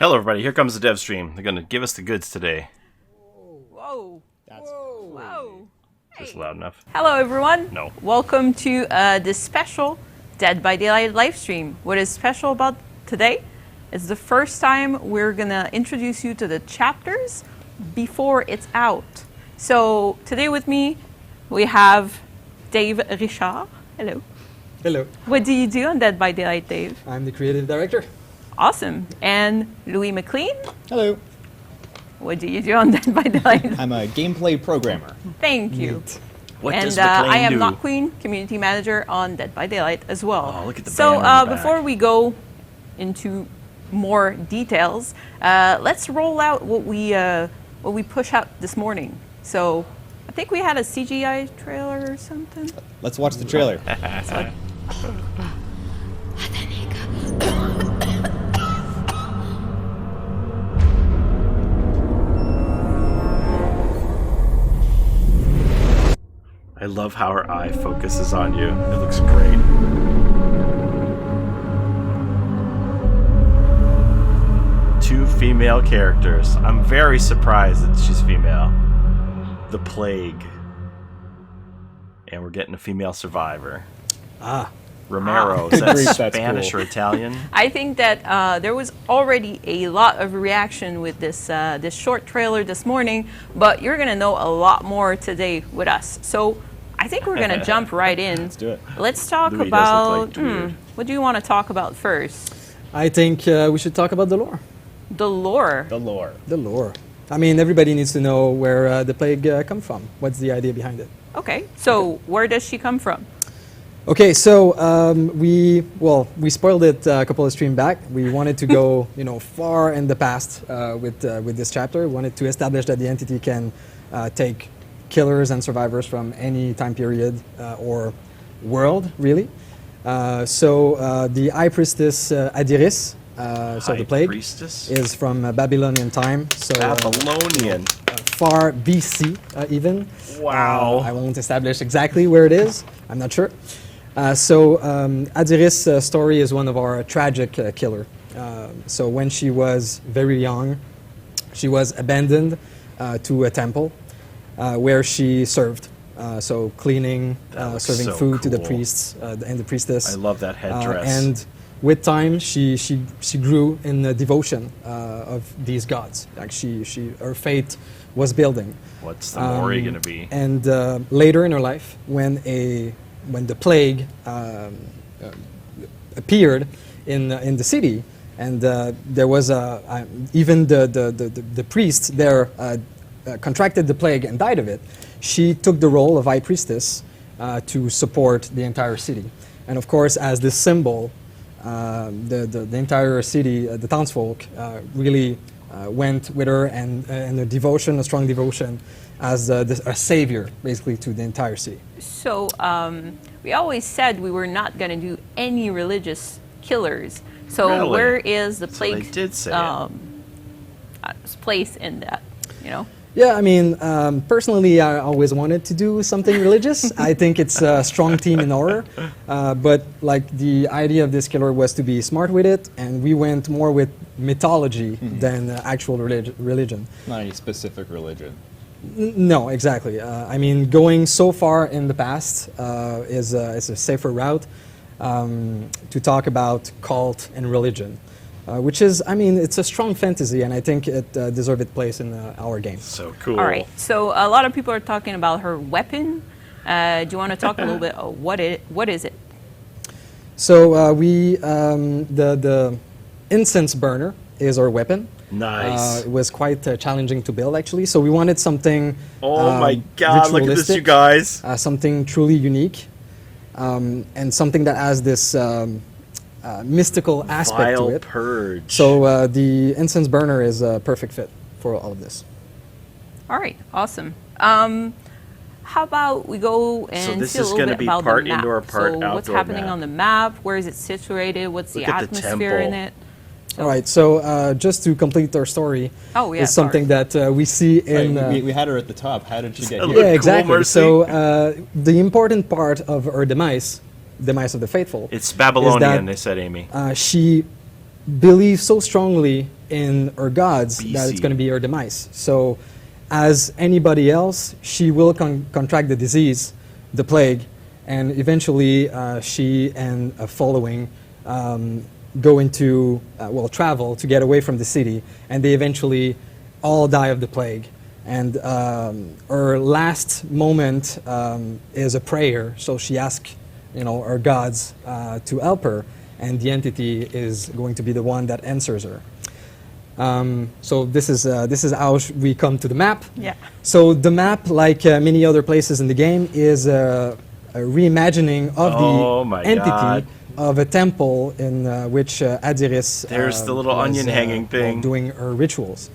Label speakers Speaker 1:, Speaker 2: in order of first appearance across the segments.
Speaker 1: Hello, everybody. Here comes the dev stream. They're going to give us the goods today.
Speaker 2: Whoa. Whoa.
Speaker 1: Just loud enough.
Speaker 2: Hello, everyone.
Speaker 1: No.
Speaker 2: Welcome to this special Dead by Daylight live stream. What is special about today is the first time we're going to introduce you to the chapters before it's out. So today with me, we have Dave Richard. Hello.
Speaker 3: Hello.
Speaker 2: What do you do on Dead by Daylight, Dave?
Speaker 3: I'm the creative director.
Speaker 2: Awesome. And Louis McLean.
Speaker 4: Hello.
Speaker 2: What do you do on Dead by Daylight?
Speaker 4: I'm a gameplay programmer.
Speaker 2: Thank you.
Speaker 1: What
Speaker 2: And
Speaker 1: does McLean
Speaker 2: I am
Speaker 1: do?
Speaker 2: Not Queen, community manager on Dead by Daylight as well.
Speaker 1: Oh, look at the
Speaker 2: so
Speaker 1: banner in the
Speaker 2: before
Speaker 1: back.
Speaker 2: we go into more details, let's roll out what we push out this morning. So I think we had a CGI trailer or something.
Speaker 4: Let's watch the trailer.
Speaker 1: I love how her eye focuses on you. It looks great. Two female characters. I'm very surprised that she's female. The Plague. And we're getting a female survivor. Romero. Is that
Speaker 4: That's
Speaker 1: Spanish
Speaker 4: cool.
Speaker 1: or Italian?
Speaker 2: I think that there was already a lot of reaction with this this short trailer this morning, but you're gonna know a lot more today with us. So I think we're gonna jump right in.
Speaker 4: Let's do it.
Speaker 2: Let's talk
Speaker 1: Louis does
Speaker 2: about.
Speaker 1: look like weird.
Speaker 2: What do you want to talk about first?
Speaker 3: I think we should talk about the lore.
Speaker 2: The lore.
Speaker 4: The lore.
Speaker 3: The lore. I mean, everybody needs to know where the plague come from. What's the idea behind it?
Speaker 2: Okay, so where does she come from?
Speaker 3: Okay, so we spoiled it a couple of streams back. We wanted to go, far in the past with this chapter. We wanted to establish that the entity can take killers and survivors from any time period or world, really. So the High Priestess Adiris, so the plague,
Speaker 1: Priestess?
Speaker 3: is from Babylonian time. So
Speaker 1: Babylonian.
Speaker 3: far BC even.
Speaker 1: Wow.
Speaker 3: I won't establish exactly where it is. I'm not sure. So Adiris' story is one of our tragic killer. So when she was very young, she was abandoned to a temple where she served. So cleaning,
Speaker 1: That looks
Speaker 3: serving
Speaker 1: so
Speaker 3: food to the
Speaker 1: cool.
Speaker 3: priests and the priestess.
Speaker 1: I love that headdress.
Speaker 3: And with time, she grew in the devotion of these gods. Like her faith was building.
Speaker 1: What's the Mori going to be?
Speaker 3: And later in her life, when the plague appeared in the city, and there was even the priest there contracted the plague and died of it, she took the role of high priestess to support the entire city. And of course, as this symbol, the entire city, the townsfolk, really went with her and a strong devotion as a savior, basically, to the entire city.
Speaker 2: So we always said we were not going to do any religious killers. So
Speaker 1: Really?
Speaker 2: where is the
Speaker 1: So
Speaker 2: plague
Speaker 1: they did say
Speaker 2: place in that?
Speaker 3: Yeah, I mean, personally, I always wanted to do something religious. I think it's a strong theme in horror. But like the idea of this killer was to be smart with it, and we went more with mythology than actual religion.
Speaker 4: Not any specific religion.
Speaker 3: No, exactly. I mean, going so far in the past is a safer route to talk about cult and religion. Which is, I mean, it's a strong fantasy, and I think it deserves its place in our game.
Speaker 1: So cool.
Speaker 2: All right. So a lot of people are talking about her weapon. Do you want to talk a little bit? What is it?
Speaker 3: So the incense burner is our weapon.
Speaker 1: Nice.
Speaker 3: It was quite challenging to build, actually. So we wanted something.
Speaker 1: Oh my God! Look at this, you
Speaker 3: ritualistic,
Speaker 1: guys.
Speaker 3: something truly unique, and something that has this mystical aspect
Speaker 1: Vile
Speaker 3: to it.
Speaker 1: Purge.
Speaker 3: So the incense burner is a perfect fit for all of this.
Speaker 2: All right. Awesome. How about we go and
Speaker 1: this
Speaker 2: see a
Speaker 1: is
Speaker 2: little
Speaker 1: gonna
Speaker 2: bit
Speaker 1: be
Speaker 2: about
Speaker 1: part
Speaker 2: the map.
Speaker 1: indoor, part
Speaker 2: so what's
Speaker 1: outdoor
Speaker 2: happening
Speaker 1: map.
Speaker 2: on the map? Where is it situated? What's
Speaker 1: Look
Speaker 2: the
Speaker 1: at the
Speaker 2: atmosphere in
Speaker 1: temple.
Speaker 2: it?
Speaker 3: All right, so just to complete our story,
Speaker 2: Oh, yeah,
Speaker 3: is something that we see in.
Speaker 4: we had her at the top. How did she get
Speaker 1: Look
Speaker 4: here?
Speaker 3: yeah,
Speaker 1: cool,
Speaker 3: exactly.
Speaker 1: Mercy.
Speaker 3: So the important part of her demise of the faithful,
Speaker 1: It's Babylonian,
Speaker 3: that-
Speaker 1: they said, Amy.
Speaker 3: she believes so strongly in her gods that it's
Speaker 1: BC.
Speaker 3: going to be her demise. So, as anybody else, she will contract the disease, the plague, and eventually she and a following go into, travel to get away from the city, and they eventually all die of the plague. And her last moment is a prayer, so she asks, her gods to help her, and the entity is going to be the one that answers her. So this is how we come to the map.
Speaker 2: Yeah.
Speaker 3: So the map, like many other places in the game, is a reimagining of
Speaker 1: Oh
Speaker 3: the
Speaker 1: my
Speaker 3: entity
Speaker 1: God.
Speaker 3: of a temple in which Adiris
Speaker 1: There's the little onion hanging thing.
Speaker 3: doing her rituals.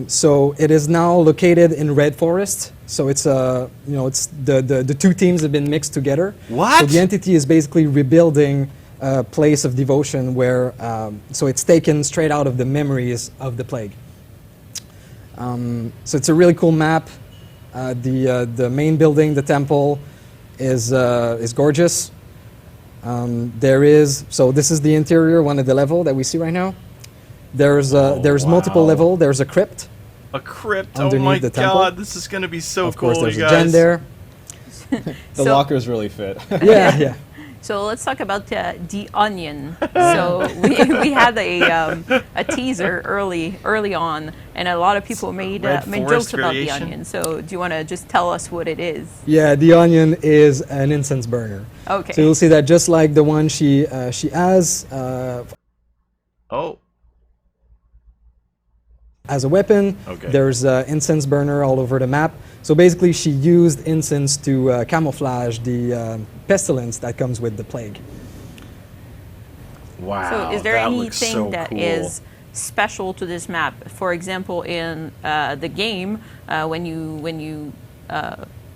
Speaker 3: So it is now located in Red Forest. So it's it's the two teams have been mixed together.
Speaker 1: What?
Speaker 3: So the entity is basically rebuilding a place of devotion where so it's taken straight out of the memories of the plague. So it's a really cool map. The main building, the temple, is gorgeous. This is the interior, one of the level that we see right now. There's multiple
Speaker 1: wow.
Speaker 3: level. There's a crypt.
Speaker 1: A crypt.
Speaker 3: Underneath
Speaker 1: Oh my
Speaker 3: the temple.
Speaker 1: God, this is gonna be so
Speaker 3: Of
Speaker 1: cool,
Speaker 3: course, there's
Speaker 1: you
Speaker 3: a
Speaker 1: guys.
Speaker 3: gen there.
Speaker 4: The
Speaker 2: So-
Speaker 4: lockers really fit.
Speaker 3: Yeah.
Speaker 2: So let's talk about the onion. So we had a teaser early on, and a lot of people made
Speaker 1: Red
Speaker 2: made
Speaker 1: Forest
Speaker 2: jokes about the
Speaker 1: variation?
Speaker 2: onion. So do you want to just tell us what it is?
Speaker 3: Yeah, the onion is an incense burner.
Speaker 2: Okay.
Speaker 3: So you'll see that just like the one she has
Speaker 1: Oh,
Speaker 3: as a weapon,
Speaker 1: Okay.
Speaker 3: there's incense burner all over the map. So basically, she used incense to camouflage the pestilence that comes with the plague.
Speaker 1: wow.
Speaker 2: So is there
Speaker 1: that looks
Speaker 2: anything
Speaker 1: so
Speaker 2: that
Speaker 1: cool.
Speaker 2: is special to this map? For example, in the game, when you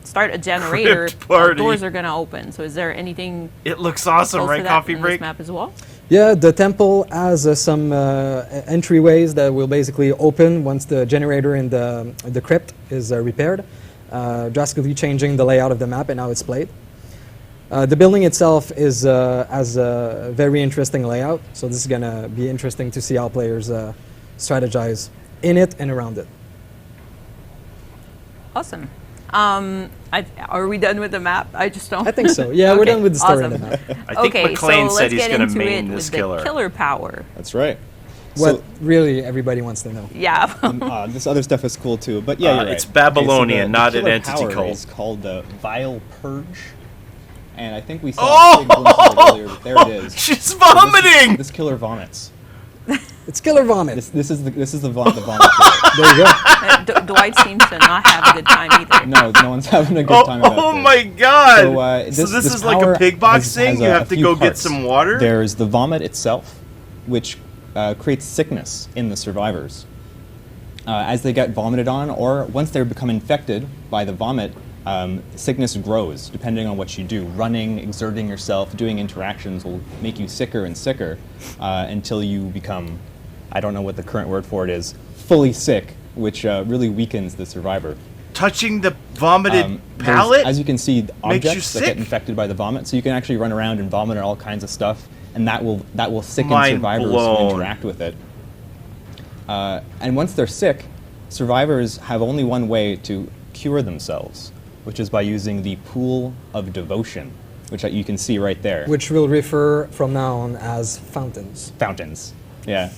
Speaker 2: start a generator,
Speaker 1: Crypt party.
Speaker 2: doors are going to open. So is there anything
Speaker 1: It looks awesome,
Speaker 2: close
Speaker 1: right?
Speaker 2: to that
Speaker 1: Coffee
Speaker 2: in
Speaker 1: break.
Speaker 2: this map as well?
Speaker 3: Yeah, the temple has some entryways that will basically open once the generator in the crypt is repaired, drastically changing the layout of the map and how it's played. The building itself has a very interesting layout, so this is going to be interesting to see how players strategize in it and around it.
Speaker 2: Awesome. Are we done with the map? I just don't.
Speaker 3: I think so. Yeah, we're
Speaker 2: Okay,
Speaker 3: done with the story
Speaker 2: awesome.
Speaker 3: in the map.
Speaker 1: I think
Speaker 2: Okay,
Speaker 1: McLean
Speaker 2: so
Speaker 1: said
Speaker 2: let's
Speaker 1: he's
Speaker 2: get
Speaker 1: gonna
Speaker 2: into
Speaker 1: main
Speaker 2: it
Speaker 1: this
Speaker 2: with
Speaker 1: killer.
Speaker 2: the killer power.
Speaker 4: That's right.
Speaker 3: What really everybody wants to know.
Speaker 2: Yeah.
Speaker 4: This other stuff is cool too, but yeah, you're right.
Speaker 1: It's Babylonian,
Speaker 4: the
Speaker 1: not an
Speaker 4: killer
Speaker 1: entity
Speaker 4: power
Speaker 1: cult.
Speaker 4: is called the Vile Purge, and I think we saw
Speaker 1: Oh!
Speaker 4: a big glimpse of it earlier. But there it is.
Speaker 1: She's
Speaker 4: So
Speaker 1: vomiting.
Speaker 4: This killer vomits.
Speaker 3: It's killer vomit.
Speaker 4: This is the vomit killer.
Speaker 3: There you go.
Speaker 2: Dwight seems to not have a good time either.
Speaker 4: No one's having a good time. about
Speaker 1: Oh
Speaker 4: this.
Speaker 1: my God!
Speaker 4: So,
Speaker 1: this
Speaker 4: this
Speaker 1: is like
Speaker 4: power
Speaker 1: a pig box
Speaker 4: has
Speaker 1: thing. You
Speaker 4: a
Speaker 1: have to
Speaker 4: few
Speaker 1: go get
Speaker 4: parts.
Speaker 1: some water.
Speaker 4: There's the vomit itself, which creates sickness in the survivors. As they get vomited on, or once they become infected by the vomit, sickness grows depending on what you do. Running, exerting yourself, doing interactions will make you sicker and sicker until you become, I don't know what the current word for it is, fully sick, which really weakens the survivor.
Speaker 1: Touching the vomited
Speaker 4: There's,
Speaker 1: palate.
Speaker 4: as you can see,
Speaker 1: makes you
Speaker 4: objects that get
Speaker 1: sick.
Speaker 4: infected by the vomit, so you can actually run around and vomit on all kinds of stuff, and that will sicken
Speaker 1: Mind
Speaker 4: survivors
Speaker 1: blown.
Speaker 4: who interact with it. And once they're sick, survivors have only one way to cure themselves, which is by using the pool of devotion, which you can see right there.
Speaker 3: Which we'll refer from now on as fountains.
Speaker 4: Fountains, yeah.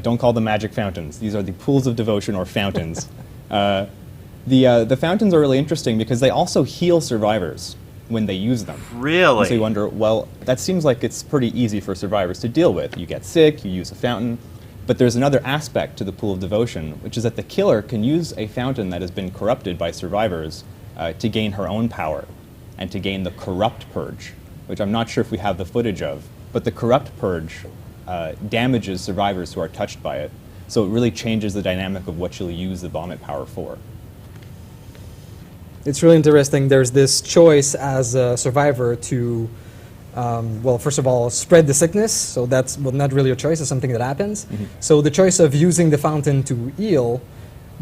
Speaker 4: Don't call them magic fountains. These are the pools of devotion or fountains. The fountains are really interesting because they also heal survivors when they use them.
Speaker 1: Really?
Speaker 4: And so you wonder, well, that seems like it's pretty easy for survivors to deal with. You get sick, you use a fountain, but there's another aspect to the pool of devotion, which is that the killer can use a fountain that has been corrupted by survivors to gain her own power and to gain the corrupt purge, which I'm not sure if we have the footage of, but the corrupt purge damages survivors who are touched by it. So it really changes the dynamic of what you'll use the vomit power for.
Speaker 3: It's really interesting. There's this choice as a survivor to, first of all, spread the sickness. So that's not really a choice. It's something that happens.
Speaker 4: Mm-hmm.
Speaker 3: So the choice of using the fountain to heal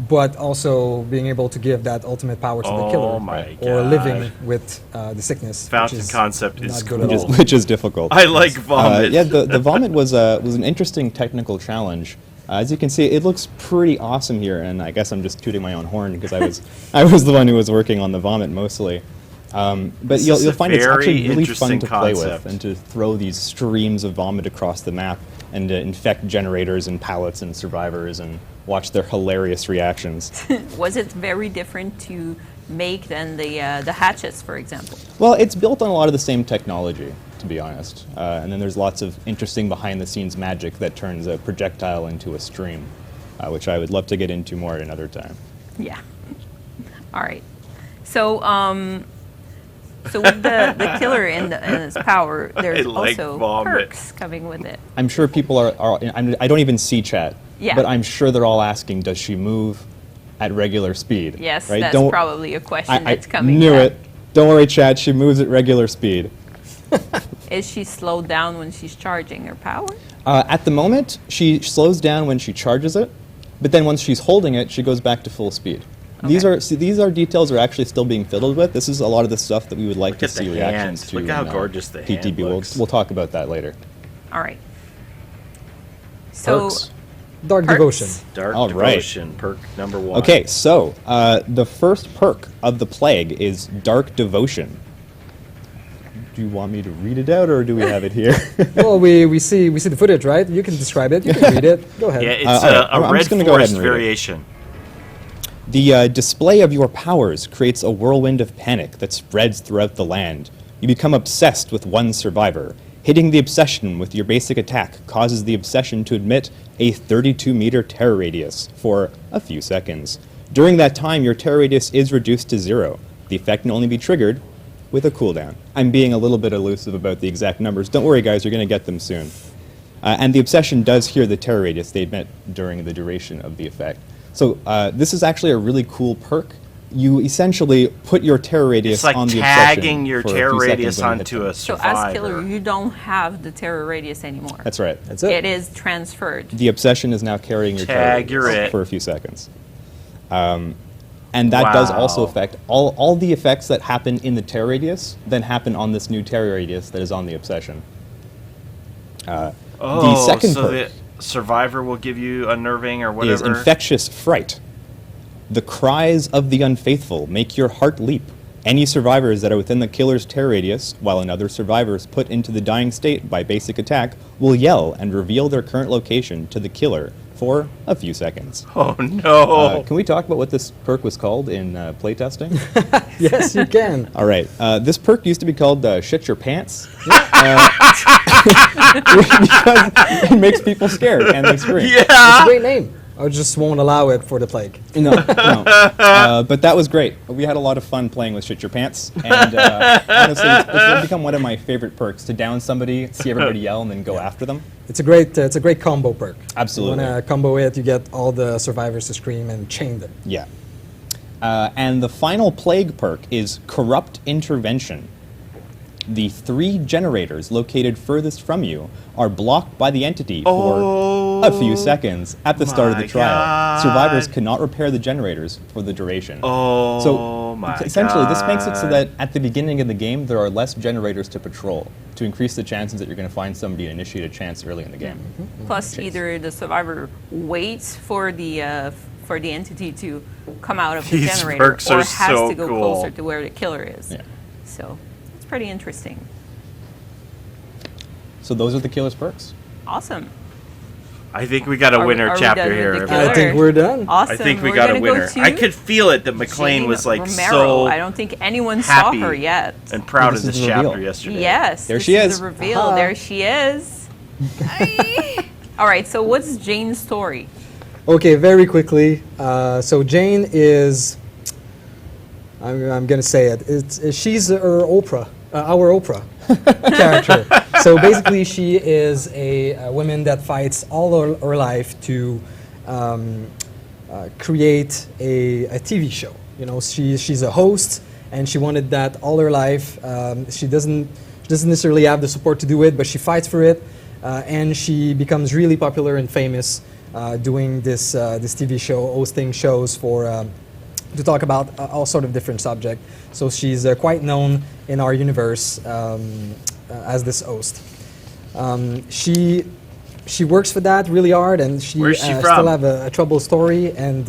Speaker 3: but also being able to give that ultimate power to the
Speaker 1: Oh
Speaker 3: killer,
Speaker 1: my
Speaker 3: or
Speaker 1: gosh.
Speaker 3: living with the sickness. which
Speaker 1: Fountain
Speaker 3: is
Speaker 1: concept is
Speaker 3: not good
Speaker 1: cool.
Speaker 3: at all.
Speaker 4: Which is difficult.
Speaker 1: I like vomit.
Speaker 4: Yeah, the vomit was an interesting technical challenge. As you can see, it looks pretty awesome here, and I guess I'm just tooting my own horn because I was the one who was working on the vomit mostly. But
Speaker 1: This
Speaker 4: you'll
Speaker 1: is a
Speaker 4: find it's
Speaker 1: very
Speaker 4: actually really
Speaker 1: interesting
Speaker 4: fun to play
Speaker 1: concept.
Speaker 4: with and to throw these streams of vomit across the map and to infect generators and pallets and survivors and watch their hilarious reactions.
Speaker 2: Was it very different to make than the hatchets, for example?
Speaker 4: Well, it's built on a lot of the same technology, to be honest. And then there's lots of interesting behind-the-scenes magic that turns a projectile into a stream, which I would love to get into more at another time.
Speaker 2: Yeah. All right. So, so with the killer and its power, there's
Speaker 1: like
Speaker 2: also
Speaker 1: vomit.
Speaker 2: perks coming with it.
Speaker 4: I'm sure people I don't even see chat,
Speaker 2: Yeah.
Speaker 4: but I'm sure they're all asking, does she move at regular speed?
Speaker 2: Yes,
Speaker 4: right?
Speaker 2: that's probably a question
Speaker 4: I
Speaker 2: that's coming.
Speaker 4: knew
Speaker 2: up.
Speaker 4: it. Don't worry, chat, she moves at regular speed.
Speaker 2: Is she slowed down when she's charging her power?
Speaker 4: At the moment, she slows down when she charges it, but then once she's holding it, she goes back to full speed. These are details that are actually still being fiddled with. This is a lot of the stuff that we would like
Speaker 1: Look
Speaker 4: to
Speaker 1: at
Speaker 4: see
Speaker 1: the
Speaker 4: reactions
Speaker 1: hand.
Speaker 4: to.
Speaker 1: Look how
Speaker 4: in,
Speaker 1: gorgeous the hand
Speaker 4: PTB.
Speaker 1: looks.
Speaker 4: We'll talk about that later.
Speaker 2: All right. So,
Speaker 1: Perks.
Speaker 3: Dark
Speaker 2: perks?
Speaker 3: Devotion.
Speaker 1: Dark
Speaker 4: All right.
Speaker 1: Devotion, perk number 1.
Speaker 4: Okay, so the first perk of the plague is Dark Devotion. Do you want me to read it out, or do we have it here?
Speaker 3: Well, we see the footage, right? You can describe it. You can read it. Go ahead.
Speaker 1: Yeah, it's
Speaker 4: all right,
Speaker 1: a
Speaker 4: I'm
Speaker 1: red
Speaker 4: just gonna go ahead
Speaker 1: forest
Speaker 4: and read it.
Speaker 1: variation.
Speaker 4: The display of your powers creates a whirlwind of panic that spreads throughout the land. You become obsessed with one survivor. Hitting the obsession with your basic attack causes the obsession to emit a 32-meter terror radius for a few seconds. During that time, your terror radius is reduced to 0. The effect can only be triggered with a cooldown. I'm being a little bit elusive about the exact numbers. Don't worry, guys, you're going to get them soon. And the obsession does hear the terror radius they emit during the duration of the effect. So this is actually a really cool perk. You essentially put your terror radius
Speaker 1: It's like
Speaker 4: on the
Speaker 1: tagging
Speaker 4: obsession
Speaker 1: your
Speaker 4: for a
Speaker 1: terror
Speaker 4: few seconds
Speaker 1: radius
Speaker 4: when you hit
Speaker 1: onto
Speaker 4: them.
Speaker 1: a
Speaker 2: so
Speaker 1: survivor.
Speaker 2: as killer, you don't have the terror radius anymore.
Speaker 4: That's right.
Speaker 3: That's it.
Speaker 2: It is transferred.
Speaker 4: The obsession is now carrying your terror
Speaker 1: Tag, you're
Speaker 4: radius
Speaker 1: it.
Speaker 4: for a few seconds. And that does also
Speaker 1: Wow.
Speaker 4: affect all the effects that happen in the terror radius, then happen on this new terror radius that is on the obsession.
Speaker 1: Oh,
Speaker 4: the second
Speaker 1: so
Speaker 4: perk
Speaker 1: the survivor will give you unnerving or whatever.
Speaker 4: is infectious fright. The cries of the unfaithful make your heart leap. Any survivors that are within the killer's terror radius, while another survivor is put into the dying state by basic attack, will yell and reveal their current location to the killer for a few seconds.
Speaker 1: Oh no!
Speaker 4: Can we talk about what this perk was called in playtesting?
Speaker 3: Yes, you can.
Speaker 4: All right. This perk used to be called Shit Your Pants. Because it makes people scared and they scream.
Speaker 3: It's a
Speaker 1: yeah.
Speaker 3: great name. I just won't allow it for the plague.
Speaker 4: No. But that was great. We had a lot of fun playing with Shit Your Pants. And honestly, it's become one of my favorite perks to down somebody, see everybody yell, and then go after them.
Speaker 3: It's a great combo perk.
Speaker 4: Absolutely.
Speaker 3: You want to combo it, you get all the survivors to scream and chain them.
Speaker 4: Yeah. And the final plague perk is Corrupt Intervention. The 3 generators located furthest from you are blocked by the entity for a few seconds at the start of the
Speaker 1: my
Speaker 4: trial.
Speaker 1: God.
Speaker 4: Survivors cannot repair the generators for the duration.
Speaker 1: Oh
Speaker 4: So
Speaker 1: my
Speaker 4: essentially, this makes it so
Speaker 1: God.
Speaker 4: that at the beginning of the game, there are less generators to patrol to increase the chances that you're going to find somebody and initiate a chance early in the game.
Speaker 2: Plus, either the survivor waits for the entity to come out of the
Speaker 1: These
Speaker 2: generator,
Speaker 1: perks
Speaker 2: or
Speaker 1: are
Speaker 2: has
Speaker 1: so
Speaker 2: to go
Speaker 1: cool.
Speaker 2: closer to where the killer is.
Speaker 4: Yeah.
Speaker 2: So it's pretty interesting.
Speaker 4: So those are the killer's perks.
Speaker 2: Awesome.
Speaker 1: I think we got a
Speaker 2: Are we-
Speaker 1: winner
Speaker 2: are we
Speaker 1: chapter
Speaker 2: done with
Speaker 1: here.
Speaker 2: the
Speaker 1: everyone.
Speaker 3: I think we're done.
Speaker 2: Awesome.
Speaker 1: I think we
Speaker 2: We're
Speaker 1: got a
Speaker 2: gonna go
Speaker 1: winner.
Speaker 2: to
Speaker 1: I could feel it that McLean
Speaker 2: Jane
Speaker 1: was like
Speaker 2: Romero.
Speaker 1: so
Speaker 2: I don't think anyone
Speaker 1: happy
Speaker 2: saw her yet.
Speaker 1: and proud
Speaker 4: This
Speaker 1: of
Speaker 4: is
Speaker 1: this
Speaker 4: the reveal.
Speaker 1: chapter yesterday.
Speaker 2: Yes.
Speaker 4: There
Speaker 2: this
Speaker 4: she
Speaker 2: is
Speaker 4: is.
Speaker 2: the reveal.
Speaker 3: Aha.
Speaker 2: There she is. All right. So what's Jane's story?
Speaker 3: Okay, very quickly. So Jane is, I'm going to say it. She's our Oprah character. So basically, she is a woman that fights all her life to create a TV show. You know, she's a host, and she wanted that all her life. She doesn't necessarily have the support to do it, but she fights for it, and she becomes really popular and famous doing this TV show, hosting shows for to talk about all sort of different subjects. So she's quite known in our universe as this host. She works for that really hard, and she,
Speaker 1: Where's she from?
Speaker 3: still have a troubled story, and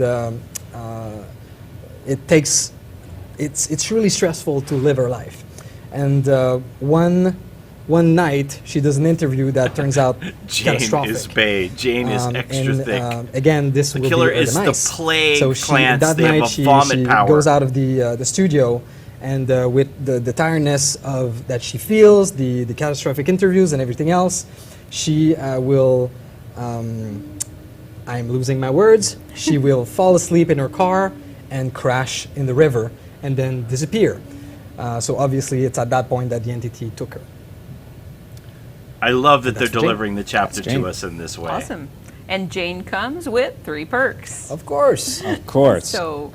Speaker 3: it's really stressful to live her life. And one night she does an interview that turns out
Speaker 1: Jane
Speaker 3: catastrophic.
Speaker 1: is bae. Jane is extra
Speaker 3: and,
Speaker 1: thick.
Speaker 3: Again, this
Speaker 1: The
Speaker 3: will
Speaker 1: killer
Speaker 3: be her
Speaker 1: is the
Speaker 3: demise.
Speaker 1: plague
Speaker 3: So
Speaker 1: plants.
Speaker 3: that
Speaker 1: They have
Speaker 3: night
Speaker 1: a
Speaker 3: she
Speaker 1: vomit power.
Speaker 3: goes out of the studio, and with the tiredness of that she feels, the catastrophic interviews and everything else, she will. I'm losing my words. She will fall asleep in her car and crash in the river and then disappear. So obviously, it's at that point that the entity took her.
Speaker 1: I love that
Speaker 3: That's
Speaker 1: they're
Speaker 3: Jane.
Speaker 1: delivering the chapter
Speaker 4: That's Jane.
Speaker 1: to us in this way.
Speaker 2: Awesome. And Jane comes with 3 perks.
Speaker 3: Of course.
Speaker 4: Of course.
Speaker 2: So,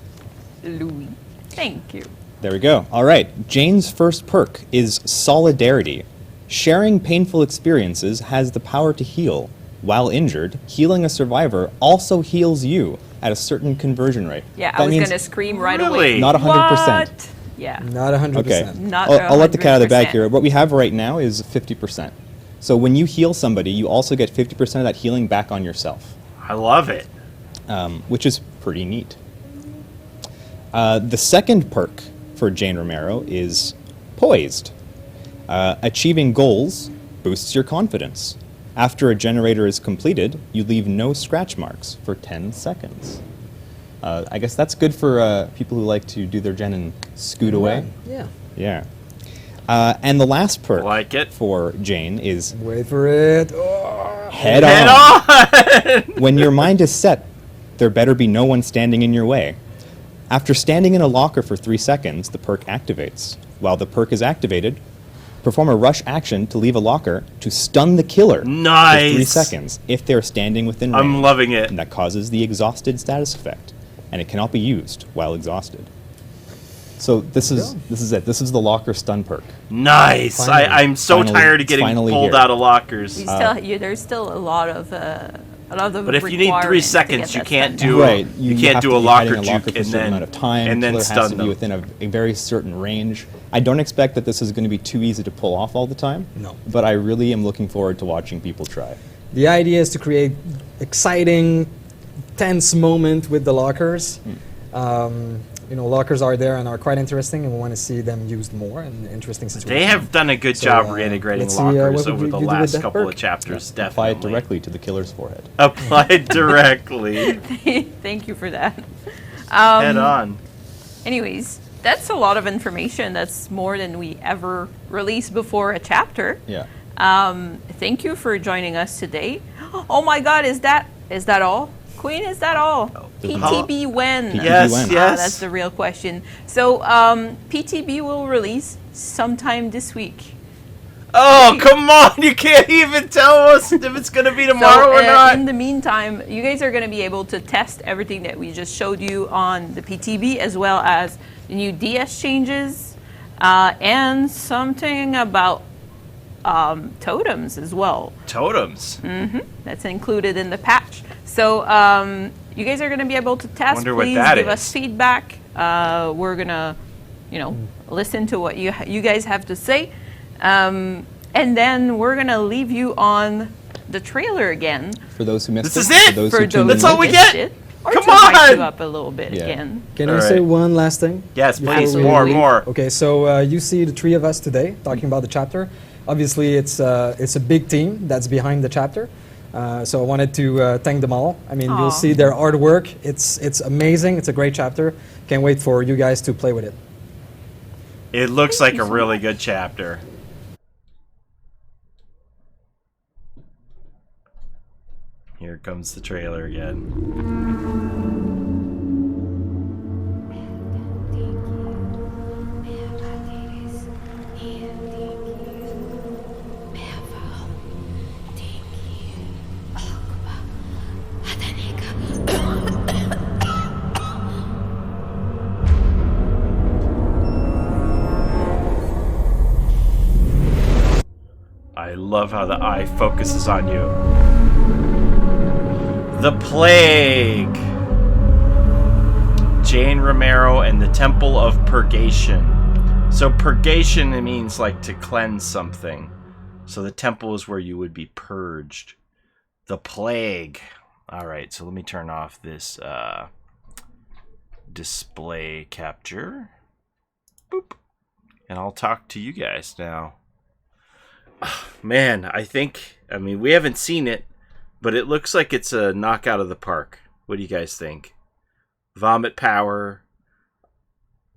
Speaker 2: Louis, thank you.
Speaker 4: There we go. All right. Jane's first perk is Solidarity. Sharing painful experiences has the power to heal. While injured, healing a survivor also heals you at a certain conversion rate.
Speaker 2: Yeah,
Speaker 4: That
Speaker 2: I was
Speaker 4: means
Speaker 2: going to scream right
Speaker 1: Really?
Speaker 2: away.
Speaker 4: Not 100%.
Speaker 2: What? Yeah.
Speaker 3: Not 100%.
Speaker 4: Okay.
Speaker 2: Not
Speaker 4: I'll let the cat out of the bag
Speaker 2: 100%.
Speaker 4: here. What we have right now is 50%. So when you heal somebody, you also get 50% of that healing back on yourself,
Speaker 1: I love it.
Speaker 4: which is pretty neat. The second perk for Jane Romero is Poised. Achieving goals boosts your confidence. After a generator is completed, you leave no scratch marks for 10 seconds. I guess that's good for people who like to do their gen and scoot away.
Speaker 3: Yeah.
Speaker 4: Yeah. And the last perk
Speaker 1: Like it.
Speaker 4: for Jane is
Speaker 3: Wait for it. Oh.
Speaker 4: head
Speaker 1: Head
Speaker 4: on.
Speaker 1: on!
Speaker 4: When your mind is set, there better be no one standing in your way. After standing in a locker for 3 seconds, the perk activates. While the perk is activated, perform a rush action to leave a locker to stun the killer for 3
Speaker 1: Nice.
Speaker 4: seconds if they're standing within range.
Speaker 1: I'm loving it.
Speaker 4: And that causes the exhausted status effect, and it cannot be used while exhausted. So this is it. This is the locker stun perk.
Speaker 1: Nice.
Speaker 3: Finally.
Speaker 1: I'm so
Speaker 4: Finally-
Speaker 1: tired of getting
Speaker 4: finally
Speaker 1: pulled
Speaker 4: here.
Speaker 1: out of lockers.
Speaker 2: There's still a lot of
Speaker 1: But if you need 3 seconds, you can't do
Speaker 4: Right.
Speaker 1: you can't
Speaker 4: have
Speaker 1: do
Speaker 4: to
Speaker 1: a
Speaker 4: be
Speaker 1: locker
Speaker 4: hiding
Speaker 1: juke
Speaker 4: for a
Speaker 1: and
Speaker 4: certain
Speaker 1: then
Speaker 4: amount of time.
Speaker 1: and then
Speaker 4: Killer has
Speaker 1: stun
Speaker 4: to
Speaker 1: them.
Speaker 4: be within a very certain range. I don't expect that this is going to be too easy to pull off all the time.
Speaker 3: No.
Speaker 4: But I really am looking forward to watching people try.
Speaker 3: The idea is to create exciting, tense moment with the lockers. Lockers are there and are quite interesting, and we want to see them used more in interesting situations.
Speaker 1: They have done a good
Speaker 3: So,
Speaker 1: job reintegrating
Speaker 3: let's see,
Speaker 1: lockers
Speaker 3: what would
Speaker 1: over
Speaker 3: you
Speaker 1: the
Speaker 3: do with
Speaker 1: last
Speaker 3: that
Speaker 1: couple
Speaker 3: perk?
Speaker 1: of chapters.
Speaker 4: Apply it
Speaker 1: Definitely
Speaker 4: directly to the killer's forehead.
Speaker 1: Applied directly.
Speaker 2: Thank you for that.
Speaker 1: Head on.
Speaker 2: Anyways, that's a lot of information. That's more than we ever released before a chapter.
Speaker 4: Yeah.
Speaker 2: Thank you for joining us today. Oh my God, is that all? Queen, is that all? PTB when?
Speaker 4: PTB
Speaker 1: Yes,
Speaker 4: when?
Speaker 1: yes.
Speaker 2: That's the real question. So PTB will release sometime this week.
Speaker 1: Oh, come on. You can't even tell us if it's going to be tomorrow or not.
Speaker 2: In the meantime, you guys are going to be able to test everything that we just showed you on the PTB, as well as the new DS changes and something about totems as well.
Speaker 1: Totems.
Speaker 2: That's included in the patch. So you guys are going to be able to test.
Speaker 1: Wonder what
Speaker 2: Please
Speaker 1: that
Speaker 2: give
Speaker 1: is.
Speaker 2: us feedback. We're going to, listen to what you guys have to say. And then we're going to leave you on the trailer again.
Speaker 4: For those who missed
Speaker 1: This
Speaker 4: it.
Speaker 1: is it!
Speaker 4: For those
Speaker 2: For
Speaker 4: who tuned
Speaker 2: those
Speaker 1: That's
Speaker 4: in
Speaker 1: all we
Speaker 2: who
Speaker 4: late.
Speaker 1: get!
Speaker 2: missed it, or
Speaker 1: Come
Speaker 2: to hype you
Speaker 1: on!
Speaker 2: up a little bit
Speaker 4: Yeah.
Speaker 2: again.
Speaker 3: Can
Speaker 1: All
Speaker 3: I say
Speaker 1: right.
Speaker 3: one last thing?
Speaker 1: Yes, please.
Speaker 2: Absolutely.
Speaker 1: More.
Speaker 3: Okay, so you see the 3 of us today talking about the chapter. Obviously, it's a big team that's behind the chapter. So I wanted to thank them all. I mean,
Speaker 2: Aw.
Speaker 3: you'll see their artwork. It's amazing. It's a great chapter. Can't wait for you guys to play with it.
Speaker 1: It looks like a really good chapter. Here comes the trailer again. I love how the eye focuses on you. The Plague. Jane Romero and the Temple of Purgation. So purgation, it means like to cleanse something. So the temple is where you would be purged. The Plague. All right, so let me turn off this display capture. Boop. And I'll talk to you guys now. Man, I mean, we haven't seen it, but it looks like it's a knockout of the park. What do you guys think? Vomit power.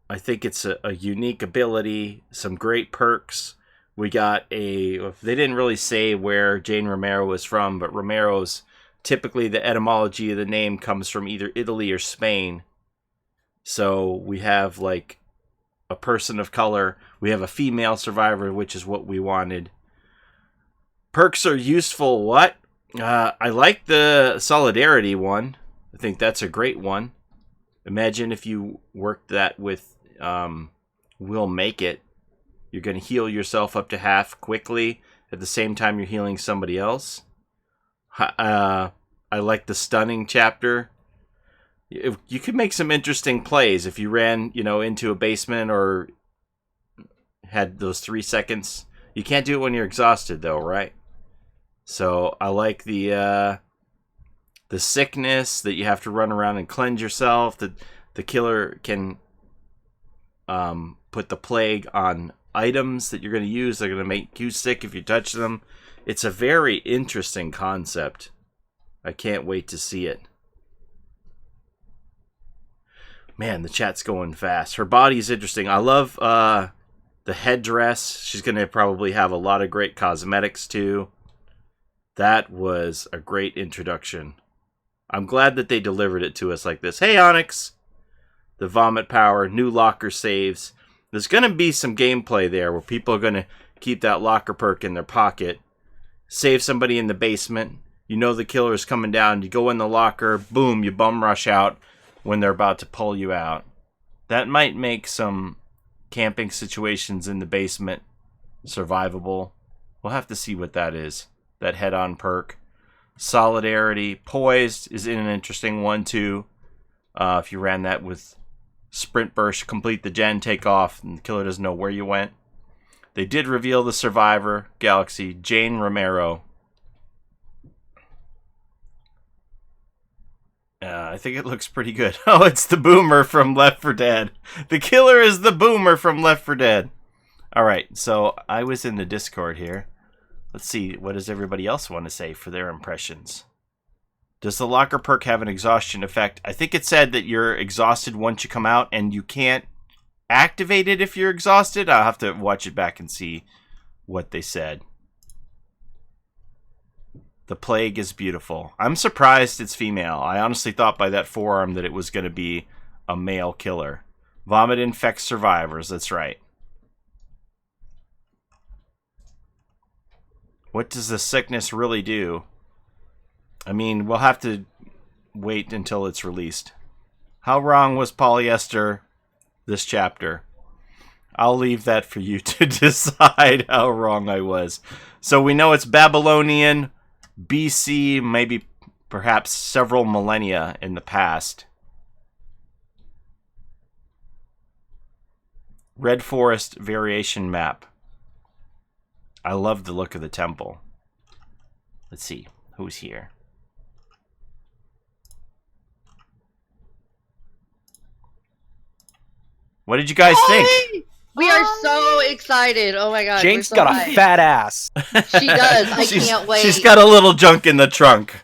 Speaker 1: I think it's a unique ability. Some great perks. We got they didn't really say where Jane Romero was from, but Romero's, typically the etymology of the name comes from either Italy or Spain. So we have like a person of color. We have a female survivor, which is what we wanted. Perks are useful. What? I like the solidarity one. I think that's a great one. Imagine if you worked that with Will Make It. You're going to heal yourself up to half quickly at the same time you're healing somebody else. I like the stunning chapter. You could make some interesting plays if you ran, into a basement or had those 3 seconds. You can't do it when you're exhausted, though, right? So I like the sickness that you have to run around and cleanse yourself. That the killer can put the plague on items that you're going to use. They're going to make you sick if you touch them. It's a very interesting concept. I can't wait to see it. Man, the chat's going fast. Her body's interesting. I love the headdress. She's going to probably have a lot of great cosmetics too. That was a great introduction. I'm glad that they delivered it to us like this. Hey, Onyx! The vomit power, new locker saves. There's going to be some gameplay there where people are going to keep that locker perk in their pocket. Save somebody in the basement. You know the killer is coming down. You go in the locker. Boom, you bum rush out when they're about to pull you out. That might make some camping situations in the basement survivable. We'll have to see what that is. That head-on perk. Solidarity. Poised is an interesting one, too. If you ran that with Sprint Burst, complete the gen, take off, and the killer doesn't know where you went. They did reveal the survivor, Galaxy, Jane Romero. I think it looks pretty good. Oh, it's the boomer from Left 4 Dead. The killer is the boomer from Left 4 Dead. Alright, so I was in the Discord here. Let's see, what does everybody else want to say for their impressions? Does the locker perk have an exhaustion effect? I think it said that you're exhausted once you come out, and you can't activate it if you're exhausted. I'll have to watch it back and see what they said. The plague is beautiful. I'm surprised it's female. I honestly thought by that forearm that it was going to be a male killer. Vomit infects survivors, that's right. What does the sickness really do? I mean, we'll have to wait until it's released. How wrong was polyester this chapter? I'll leave that for you to decide how wrong I was. So we know it's Babylonian, BC, maybe perhaps several millennia in the past. Red Forest variation map. I love the look of the temple. Let's see, who's here? What did you guys think?
Speaker 5: We are so excited. Oh my god.
Speaker 6: Jane's got a fat ass.
Speaker 5: She does. I can't wait.
Speaker 1: She's got a little junk in the trunk.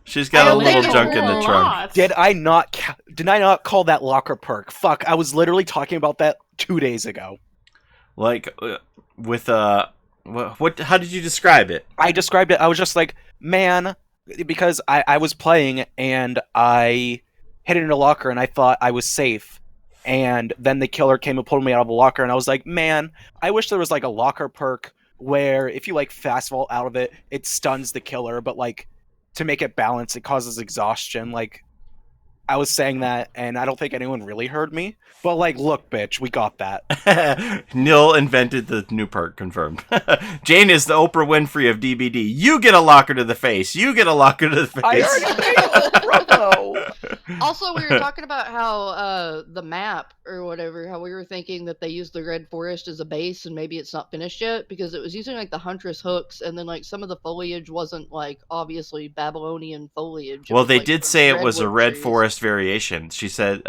Speaker 1: She's got a little junk in the trunk.
Speaker 6: Did I not call that locker perk? Fuck, I was literally talking about that 2 days ago.
Speaker 1: Like, with what? How did you describe it?
Speaker 6: I described it, I was just like, man, because I was playing and I hid in a locker and I thought I was safe. And then the killer came and pulled me out of a locker, and I was like, man, I wish there was like a locker perk where if you like fast vault out of it, it stuns the killer, but like to make it balance, it causes exhaustion. Like, I was saying that, and I don't think anyone really heard me. But like, look, bitch, we got that.
Speaker 1: Neil invented the new perk, confirmed. Jane is the Oprah Winfrey of DBD. You get a locker to the face. You get a locker to the face.
Speaker 6: I already Bravo.
Speaker 5: Also, we were talking about how the map or whatever, how we were thinking that they used the Red Forest as a base and maybe it's not finished yet because it was using like the Huntress hooks and then like some of the foliage wasn't like obviously Babylonian foliage. It
Speaker 1: Well,
Speaker 5: was,
Speaker 1: they
Speaker 5: like,
Speaker 1: did say it was a
Speaker 5: redwood
Speaker 1: red
Speaker 5: trees.
Speaker 1: forest variation. She said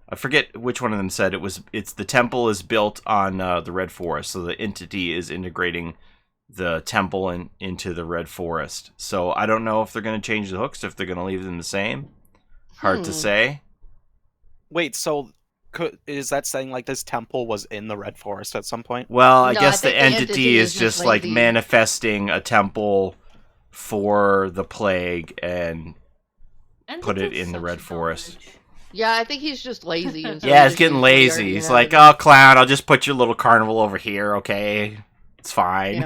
Speaker 1: I forget which one of them said it's the temple is built on the red forest, so the entity is integrating the temple into the red forest. So I don't know if they're going to change the hooks, if they're going to leave them the same. Hard to say.
Speaker 6: Wait, so is that saying like this temple was in the Red Forest at some point?
Speaker 1: Well, I
Speaker 5: No,
Speaker 1: guess
Speaker 5: I
Speaker 1: the
Speaker 5: think the
Speaker 1: entity
Speaker 5: entity
Speaker 1: is
Speaker 5: is
Speaker 1: just
Speaker 5: just
Speaker 1: like
Speaker 5: lazy.
Speaker 1: manifesting a temple for the plague and put it in the red forest.
Speaker 5: Yeah, I think he's just lazy. And so
Speaker 1: Yeah,
Speaker 5: he
Speaker 1: it's
Speaker 5: just
Speaker 1: getting
Speaker 5: used what he
Speaker 1: lazy.
Speaker 5: already
Speaker 1: He's
Speaker 5: had.
Speaker 1: like, oh, clown, I'll just put your little carnival over here, okay? It's fine.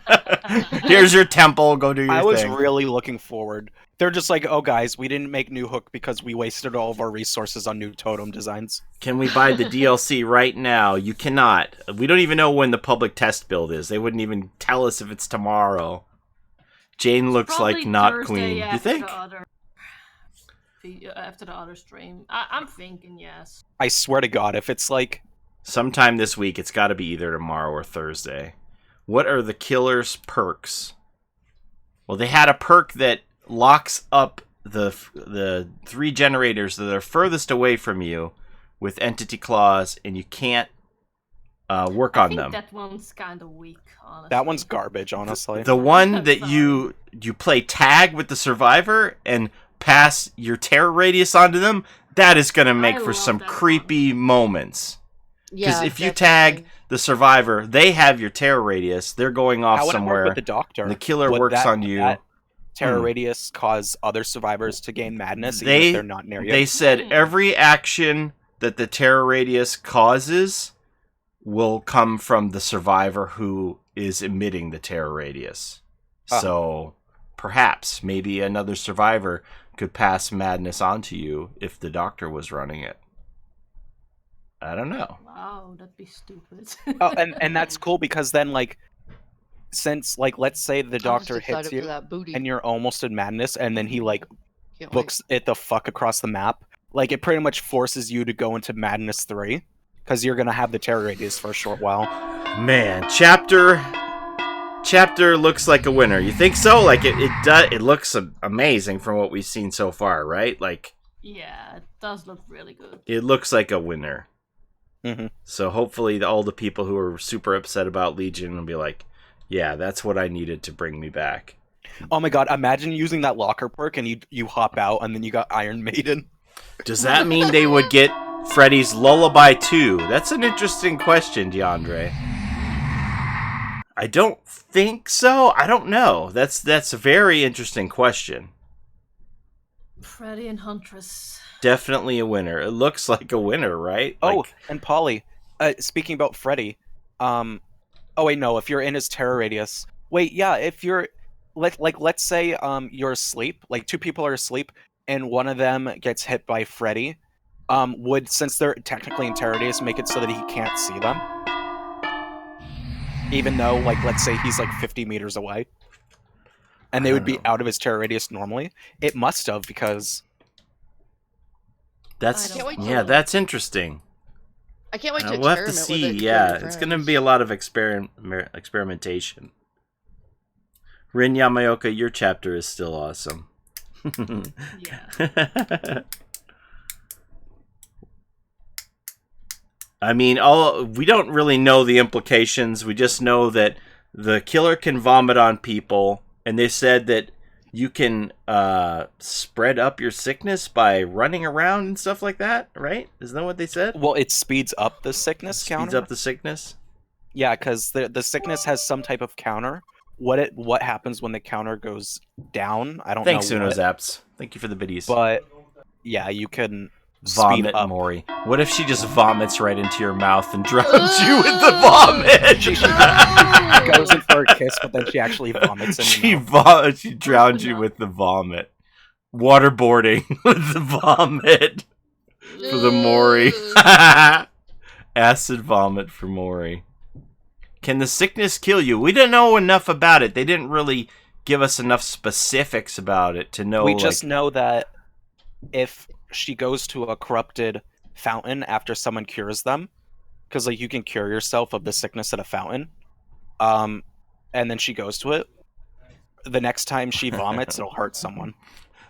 Speaker 5: Yeah.
Speaker 1: Here's your temple. Go do your
Speaker 6: I was
Speaker 1: thing.
Speaker 6: really looking forward. They're just like, oh, guys, we didn't make new hook because we wasted all of our resources on new totem designs.
Speaker 1: Can we buy the DLC right now? You cannot. We don't even know when the public test build is. They wouldn't even tell us if it's tomorrow. Jane looks like
Speaker 7: Probably
Speaker 1: not
Speaker 7: Thursday
Speaker 1: queen. You
Speaker 7: after
Speaker 1: think?
Speaker 7: After the other stream. I'm thinking yes.
Speaker 6: I swear to God, if it's like...
Speaker 1: Sometime this week, it's got to be either tomorrow or Thursday. What are the killer's perks? Well, they had a perk that locks up the 3 generators that are furthest away from you with entity claws, and you can't work on them.
Speaker 7: That one's kind of weak, honestly.
Speaker 6: That one's garbage, honestly.
Speaker 1: The one that you play tag with the survivor and pass your terror radius onto them, that is going to make for some creepy moments. Because
Speaker 5: Yeah,
Speaker 1: if you
Speaker 5: definitely.
Speaker 1: tag the survivor, they have your terror radius. They're going off
Speaker 6: How would it
Speaker 1: somewhere.
Speaker 6: work with the doctor?
Speaker 1: The killer
Speaker 6: Would
Speaker 1: works on you.
Speaker 6: That terror radius cause other survivors to gain madness even
Speaker 1: They
Speaker 6: if they're not near you?
Speaker 1: they said every action that the terror radius causes will come from the survivor who is emitting the terror radius. So perhaps maybe another survivor could pass madness onto you if the doctor was running it. I don't know.
Speaker 7: Wow, that'd be stupid.
Speaker 6: Oh, and that's cool because then, like, since, like, let's say the doctor hits
Speaker 5: excited
Speaker 6: you
Speaker 5: for that booty.
Speaker 6: and you're almost in madness and then he, like,
Speaker 5: Can't wait.
Speaker 6: books it the fuck across the map, like, it pretty much forces you to go into Madness 3 because you're going to have the terror radius for a short while.
Speaker 1: Man, chapter looks like a winner. You think so? Like it looks amazing from what we've seen so far, right? Like
Speaker 7: Yeah, it does look really good.
Speaker 1: it looks like a winner.
Speaker 6: Mm-hmm.
Speaker 1: So hopefully all the people who are super upset about Legion will be like, yeah, that's what I needed to bring me back.
Speaker 6: Oh my god, imagine using that locker perk and you hop out and then you got Iron Maiden.
Speaker 1: Does that mean they would get Freddy's Lullaby 2? That's an interesting question, DeAndre. I don't think so. I don't know. That's a very interesting question.
Speaker 7: Freddy and Huntress.
Speaker 1: Definitely a winner. It looks like a winner, right?
Speaker 6: Oh,
Speaker 1: Like,
Speaker 6: and Paulie, speaking about Freddy, oh wait, no, if you're in his terror radius, wait, yeah, if you're, let's say, you're asleep, like 2 people are asleep, and one of them gets hit by Freddy, since they're technically in terror radius, make it so that he can't see them? Even though, like, let's say he's like 50 meters away, and they would be out of his terror radius normally? It must have, because...
Speaker 1: that's
Speaker 7: I don't
Speaker 5: know.
Speaker 1: yeah, that's interesting.
Speaker 5: I can't wait to
Speaker 1: We'll have to
Speaker 5: experiment
Speaker 1: see.
Speaker 5: with it.
Speaker 1: Yeah,
Speaker 5: with
Speaker 1: it's
Speaker 5: your
Speaker 1: going to
Speaker 5: friends.
Speaker 1: be a lot of experimentation. Rin Yamaoka, your chapter is still awesome.
Speaker 7: Yeah.
Speaker 1: I mean, we don't really know the implications. We just know that the killer can vomit on people, and they said that you can spread up your sickness by running around and stuff like that, right? Isn't that what they said?
Speaker 6: Well, it speeds up the sickness
Speaker 1: Speeds
Speaker 6: counter.
Speaker 1: up the sickness.
Speaker 6: Yeah, because the sickness has some type of counter. What happens when the counter goes down? I don't
Speaker 1: Thanks,
Speaker 6: know.
Speaker 1: Uno
Speaker 6: what,
Speaker 1: Zaps. Thank you for the biddies.
Speaker 6: but yeah, you can
Speaker 1: Vomit
Speaker 6: speed up.
Speaker 1: Mori. What if she just vomits right into your mouth and drowns you with the vomit?
Speaker 6: She goes in for a kiss, but then she actually vomits in your mouth.
Speaker 1: She drowns you with the vomit. Waterboarding with the vomit for the Mori. Acid vomit for Mori. Can the sickness kill you? We don't know enough about it. They didn't really give us enough specifics about it to know.
Speaker 6: We just know that if she goes to a corrupted fountain after someone cures them, because like you can cure yourself of the sickness at a fountain, and then she goes to it, the next time she vomits, it'll hurt someone.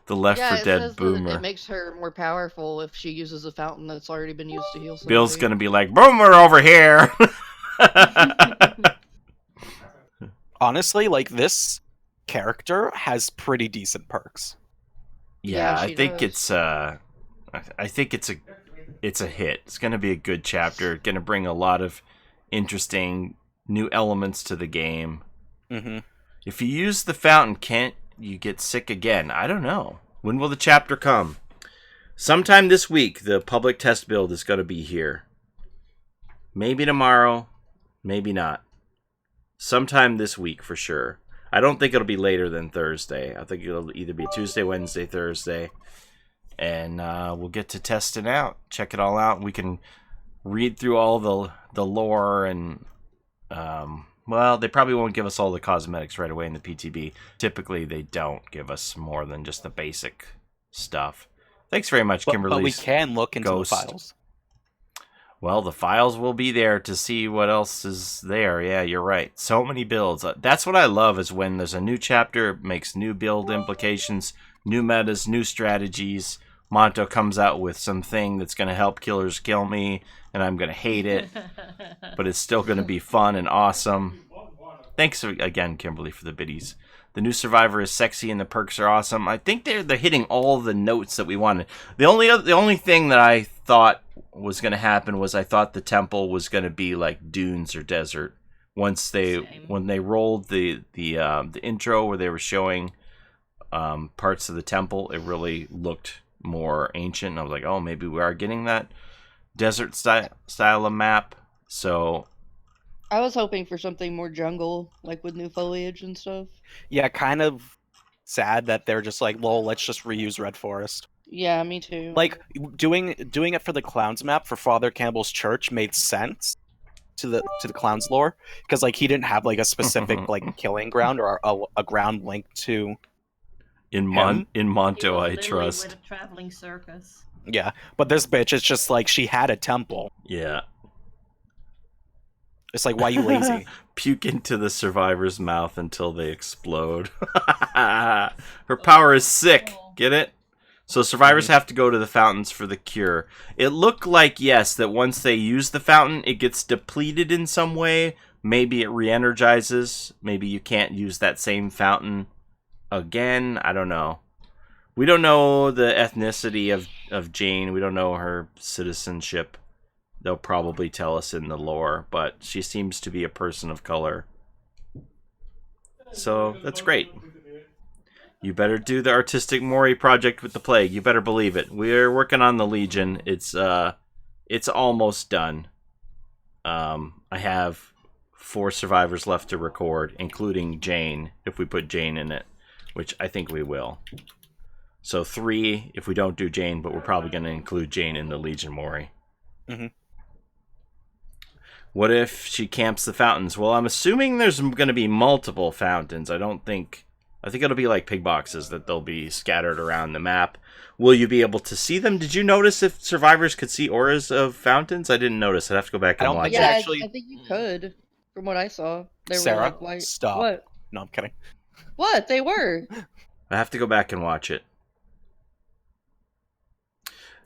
Speaker 1: The Left
Speaker 5: Yeah,
Speaker 1: 4
Speaker 5: it
Speaker 1: Dead
Speaker 5: says that
Speaker 1: boomer.
Speaker 5: it makes her more powerful if she uses a fountain that's already been used to heal somebody.
Speaker 1: Bill's gonna be like, "Boomer over here."
Speaker 6: Honestly, like this character has pretty decent perks.
Speaker 1: Yeah,
Speaker 5: Yeah,
Speaker 1: I
Speaker 5: she
Speaker 1: think
Speaker 5: does.
Speaker 1: it's a hit. It's gonna be a good chapter. Gonna bring a lot of interesting new elements to the game.
Speaker 6: Mm-hmm.
Speaker 1: If you use the fountain, can't you get sick again? I don't know. When will the chapter come? Sometime this week, the public test build is going to be here. Maybe tomorrow, maybe not. Sometime this week for sure. I don't think it'll be later than Thursday. I think it'll either be Tuesday, Wednesday, Thursday. And we'll get to test it out. Check it all out. We can read through all the lore and... well, they probably won't give us all the cosmetics right away in the PTB. Typically, they don't give us more than just the basic stuff. Thanks very much, Kimberly.
Speaker 6: But we can look into
Speaker 1: Ghost.
Speaker 6: the files.
Speaker 1: Well, the files will be there to see what else is there. Yeah, you're right. So many builds. That's what I love is when there's a new chapter, it makes new build implications, new metas, new strategies. Monto comes out with something that's going to help killers kill me, and I'm going to hate it, but it's still going to be fun and awesome. Thanks again, Kimberly, for the biddies. The new Survivor is sexy and the perks are awesome. I think they're hitting all the notes that we wanted. The only thing that I thought was going to happen was I thought the temple was going to be like dunes or desert. When they rolled the intro where they were showing parts of the temple, it really looked more ancient. And I was like, oh, maybe we are getting that desert style of map. So
Speaker 5: I was hoping for something more jungle, like with new foliage and stuff.
Speaker 6: Yeah, kind of sad that they're just like, lol, let's just reuse Red Forest.
Speaker 5: Yeah, me too.
Speaker 6: Like doing it for the clowns map for Father Campbell's church made sense to the clowns lore, because like he didn't have like a specific like killing ground or a ground linked to
Speaker 1: in
Speaker 6: him.
Speaker 1: Monto,
Speaker 7: It was
Speaker 1: I
Speaker 7: literally
Speaker 1: trust.
Speaker 7: with a traveling circus.
Speaker 6: Yeah, but this bitch, it's just like she had a temple.
Speaker 1: Yeah.
Speaker 6: It's like, why you lazy?
Speaker 1: Puke into the survivor's mouth until they explode. Her power is sick. Get it? So survivors have to go to the fountains for the cure. It looked like, yes, that once they use the fountain, it gets depleted in some way. Maybe it re-energizes. Maybe you can't use that same fountain again. I don't know. We don't know the ethnicity of Jane. We don't know her citizenship. They'll probably tell us in the lore, but she seems to be a person of color. So that's great. You better do the artistic Mori project with the plague. You better believe it. We're working on the Legion. It's almost done. I have 4 survivors left to record, including Jane, if we put Jane in it, which I think we will. So 3 if we don't do Jane, but we're probably going to include Jane in the Legion Mori.
Speaker 6: Mm-hmm.
Speaker 1: What if she camps the fountains? Well, I'm assuming there's going to be multiple fountains. I think it'll be like pig boxes, that they'll be scattered around the map. Will you be able to see them? Did you notice if survivors could see auras of fountains? I didn't notice. I'd have to go back
Speaker 6: I
Speaker 1: and
Speaker 6: don't
Speaker 1: watch
Speaker 6: think
Speaker 1: it.
Speaker 5: yeah,
Speaker 6: actually-
Speaker 5: I think you could, from what I saw. They
Speaker 6: Sarah,
Speaker 5: were like white.
Speaker 6: stop.
Speaker 5: What?
Speaker 6: No, I'm kidding.
Speaker 5: What? They were.
Speaker 1: I have to go back and watch it.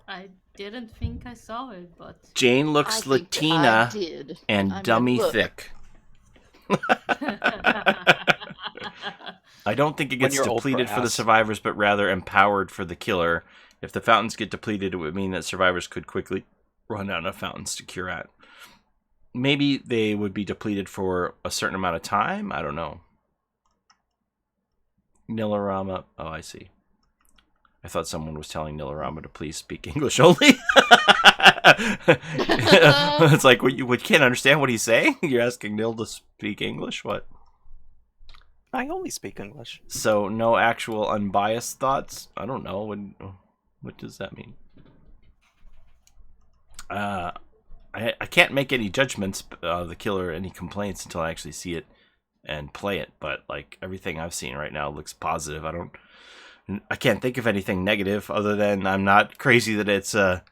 Speaker 7: I didn't think I saw it, but
Speaker 1: Jane
Speaker 5: I
Speaker 1: looks
Speaker 5: think
Speaker 1: Latina
Speaker 5: I did.
Speaker 1: and
Speaker 5: I mean,
Speaker 1: dummy
Speaker 5: look.
Speaker 1: thick. I don't think it
Speaker 6: When
Speaker 1: gets
Speaker 6: you're old for
Speaker 1: depleted for the
Speaker 6: ass.
Speaker 1: survivors, but rather empowered for the killer. If the fountains get depleted, it would mean that survivors could quickly run out of fountains to cure at. Maybe they would be depleted for a certain amount of time. I don't know. Nilarama. Oh, I see. I thought someone was telling Nilarama to please speak English only. It's like, you can't understand what he's saying? You're asking Nil to speak English? What?
Speaker 6: I only speak English.
Speaker 1: So, no actual unbiased thoughts? I don't know. What does that mean? I can't make any judgments of the killer, any complaints, until I actually see it and play it, but like everything I've seen right now looks positive. I can't think of anything negative other than I'm not crazy that it's a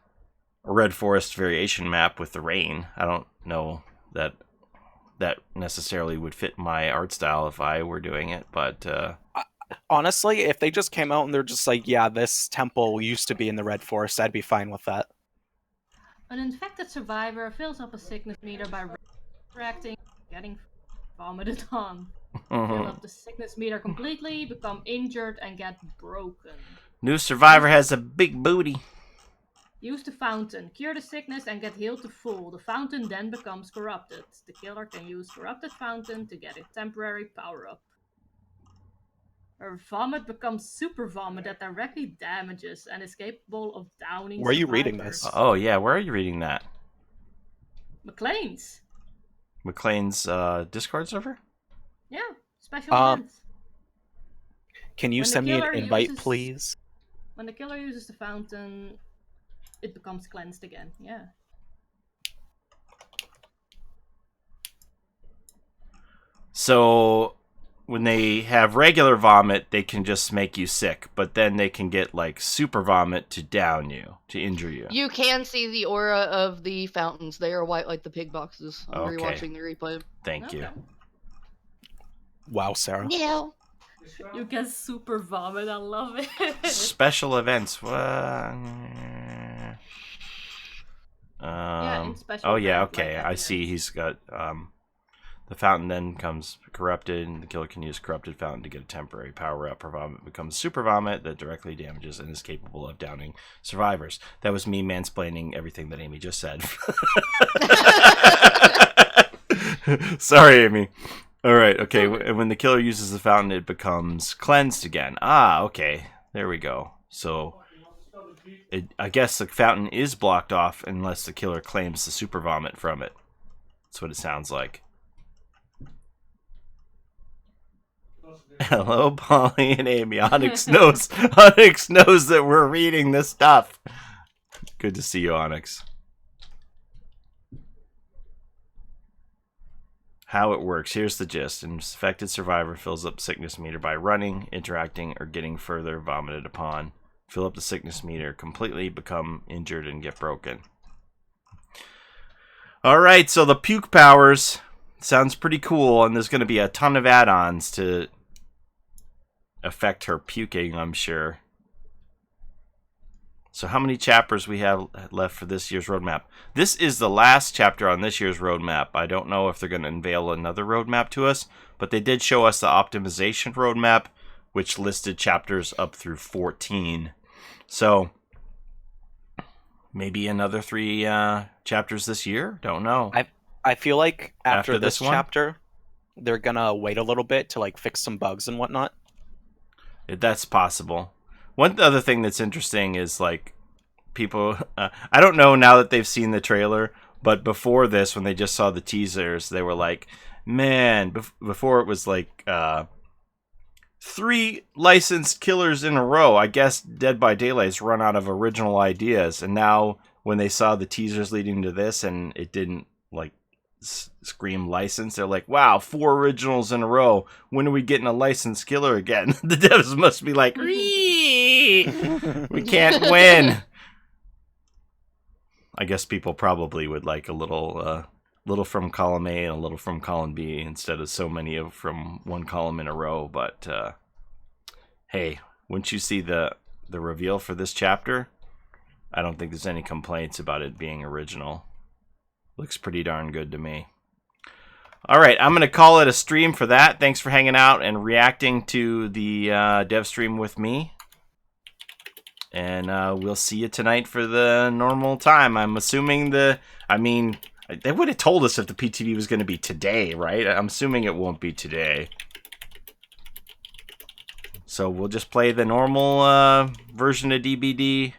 Speaker 1: Red Forest variation map with the rain. I don't know that necessarily would fit my art style if I were doing it, but
Speaker 6: Honestly, if they just came out and they're just like, yeah, this temple used to be in the Red Forest, I'd be fine with that.
Speaker 7: An infected survivor fills up a sickness meter by reacting, getting vomited on. Fill up the sickness meter completely, become injured, and get broken.
Speaker 1: new survivor has a big booty.
Speaker 7: Use the fountain, cure the sickness, and get healed to full. The fountain then becomes corrupted. The killer can use corrupted fountain to get a temporary power-up. Her vomit becomes super vomit that directly damages and is capable of downing
Speaker 6: Where are you reading
Speaker 7: survivors.
Speaker 6: this?
Speaker 1: Oh yeah, where are you reading that?
Speaker 7: McLean's.
Speaker 1: McLean's Discord server?
Speaker 7: Yeah, special events.
Speaker 6: Can you
Speaker 7: When the
Speaker 6: send me an
Speaker 7: killer
Speaker 6: invite,
Speaker 7: uses-
Speaker 6: please?
Speaker 7: When the killer uses the fountain, it becomes cleansed again. Yeah.
Speaker 1: So when they have regular vomit, they can just make you sick, but then they can get like super vomit to down you, to injure you.
Speaker 5: You can see the aura of the fountains. They are white like the pig boxes. I'm
Speaker 1: Okay.
Speaker 5: rewatching the replay.
Speaker 1: Thank you.
Speaker 7: Okay.
Speaker 6: Wow, Sarah.
Speaker 5: Yeah.
Speaker 7: You get super vomit. I love it.
Speaker 1: Special events. What?
Speaker 7: in special
Speaker 1: Oh yeah,
Speaker 7: event, like
Speaker 1: okay.
Speaker 7: at
Speaker 1: I
Speaker 7: the
Speaker 1: see.
Speaker 7: end.
Speaker 1: He's got the fountain then becomes corrupted, and the killer can use corrupted fountain to get a temporary power up. Her vomit becomes super vomit that directly damages and is capable of downing survivors. That was me mansplaining everything that Amy just said. Sorry, Amy. All right, okay. And when the killer uses the fountain, it becomes cleansed again. Ah, okay. There we go. So I guess the fountain is blocked off unless the killer claims the super vomit from it. That's what it sounds like. Hello, Paulie and Amy. Onyx knows that we're reading this stuff. Good to see you, Onyx. How it works. Here's the gist. An infected survivor fills up sickness meter by running, interacting, or getting further vomited upon. Fill up the sickness meter completely, become injured, and get broken. Alright, so the puke powers sounds pretty cool, and there's going to be a ton of add-ons to affect her puking, I'm sure. So how many chapters we have left for this year's roadmap? This is the last chapter on this year's roadmap. I don't know if they're going to unveil another roadmap to us, but they did show us the optimization roadmap, which listed chapters up through 14. So maybe another 3 chapters this year? Don't know.
Speaker 6: I feel like after
Speaker 1: After this
Speaker 6: this
Speaker 1: one?
Speaker 6: chapter, they're gonna wait a little bit to like fix some bugs and whatnot.
Speaker 1: That's possible. One other thing that's interesting is like people. I don't know now that they've seen the trailer, but before this, when they just saw the teasers, they were like, "Man!" Before it was like 3 licensed killers in a row. I guess Dead by Daylight's run out of original ideas, and now when they saw the teasers leading to this, and it didn't like scream license, they're like, wow, 4 originals in a row. When are we getting a licensed killer again? The devs must be like, we can't win. I guess people probably would like a little from column A and a little from column B instead of so many from one column in a row. But hey, once you see the reveal for this chapter, I don't think there's any complaints about it being original. Looks pretty darn good to me. All right, I'm going to call it a stream for that. Thanks for hanging out and reacting to the dev stream with me. And we'll see you tonight for the normal time. I'm assuming they would have told us if the PTV was going to be today, right? I'm assuming it won't be today. So we'll just play the normal version of DBD.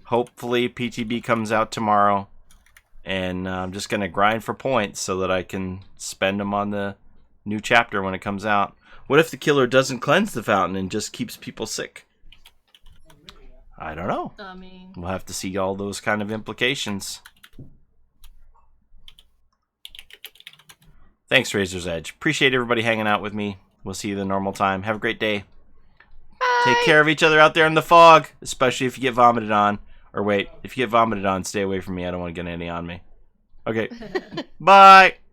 Speaker 1: Hopefully PTB comes out tomorrow. And I'm just going to grind for points so that I can spend them on the new chapter when it comes out. What if the killer doesn't cleanse the fountain and just keeps people sick? I don't know.
Speaker 7: I mean,
Speaker 1: We'll have to see all those kind of implications. Thanks, Razor's Edge. Appreciate everybody hanging out with me. We'll see you the normal time. Have a great day.
Speaker 2: Bye.
Speaker 1: Take care of each other out there in the fog, especially if you get vomited on. Or wait, if you get vomited on, stay away from me. I don't want to get any on me. Okay. Bye.